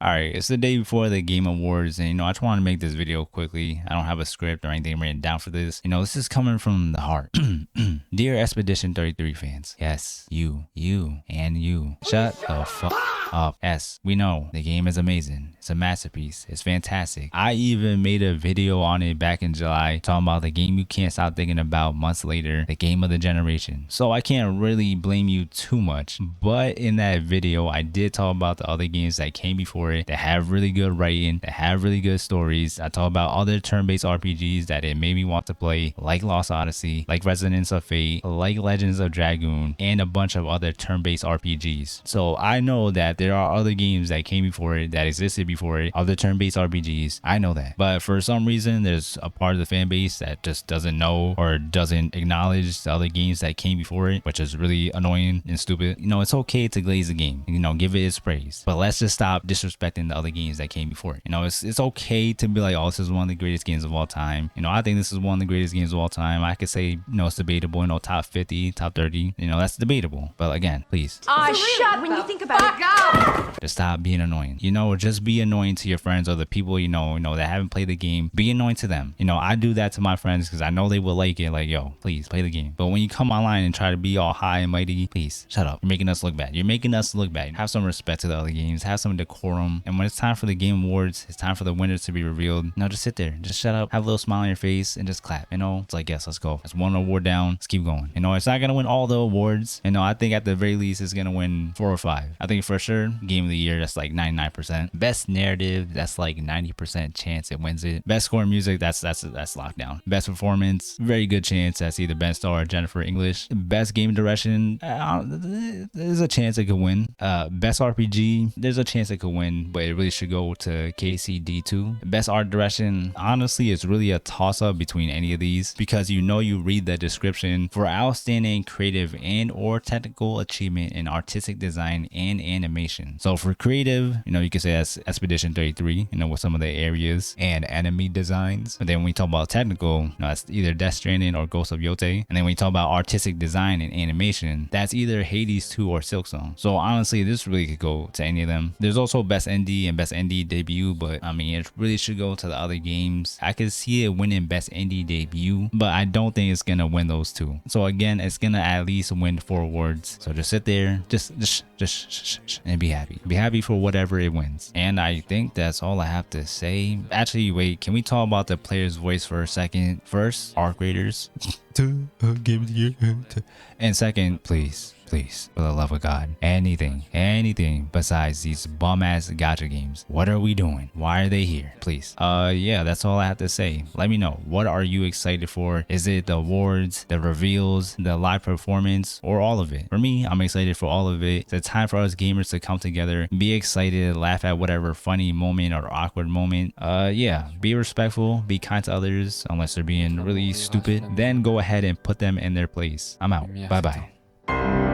Alright, it's the day before the Game Awards, and I just want to make this video quickly. I don't have a script or anything written down for this. This is coming from the heart. Dear Expedition 33 fans, yes, you, and you. Shut the fuck up. Yes, we know the game is amazing. It's a masterpiece. It's fantastic. I even made a video on it back in July talking about the game you can't stop thinking about months later, the game of the generation. So I can't really blame you too much, but in that video, I did talk about the other games that came before it that have really good writing, that have really good stories. I talk about other turn-based RPGs that it made me want to play, like Lost Odyssey, like Resonance of Fate, like Legends of Dragoon, and a bunch of other turn-based RPGs. So I know that there are other games that came before it, that existed before it, other turn-based RPGs. I know that. But for some reason, there's a part of the fan base that just doesn't know or doesn't acknowledge the other games that came before it, which is really annoying and stupid. It's okay to glaze the game, give it its praise, but let's just stop disrespecting the other games that came before it. It's okay to be like, oh, this is one of the greatest games of all time. I think this is one of the greatest games of all time. I could say, it's debatable, top 50, top 30, that's debatable. But again, please. Shut when you think about it. Just stop being annoying. Or just be annoying to your friends or the people, that haven't played the game. Be annoying to them. I do that to my friends because I know they will like it. Like, yo, please play the game. But when you come online and try to be all high and mighty, please shut up. You're making us look bad. You're making us look bad. Have some respect to the other games. Have some decorum. And when it's time for the Game Awards, it's time for the winners to be revealed. Just sit there. Just shut up. Have a little smile on your face and just clap. It's like, yes, let's go. That's one award down. Let's keep going. It's not going to win all the awards. I think at the very least, it's going to win 4 or 5. I think for sure, Game of the Year, that's like 99%. Best narrative, that's like 90% chance it wins it. Best score music, that's locked down. Best performance, very good chance that's either Ben Starr or Jennifer English. Best game direction, there's a chance it could win. Best RPG, there's a chance it could win, but it really should go to KCD2. Best art direction, honestly, it's really a toss-up between any of these because you read the description for outstanding creative and or technical achievement in artistic design and animation. So for creative, you could say that's Expedition 33, with some of the areas and enemy designs. But then when we talk about technical, that's either Death Stranding or Ghost of Yote. And then when we talk about artistic design and animation, that's either Hades 2 or Silksong. So honestly, this really could go to any of them. There's also Best Indie and Best Indie Debut, but it really should go to the other games. I could see it winning Best Indie Debut, but I don't think it's gonna win those two. So again, it's gonna at least win 4 awards. So just sit there, just and be happy. Be happy for whatever it wins. And I think that's all I have to say. Actually, wait, can we talk about the player's voice for a second? First, Arc Raiders. Game of the Year. And second, please, for the love of God, anything besides these bum-ass gacha games. What are we doing? Why are they here? Please. Yeah, that's all I have to say. Let me know. What are you excited for? Is it the awards, the reveals, the live performance, or all of it? For me, I'm excited for all of it. It's a time for us gamers to come together, be excited, laugh at whatever funny moment or awkward moment. Yeah, be respectful, be kind to others, unless they're being really stupid. Then go ahead and put them in their place. I'm out. Bye-bye.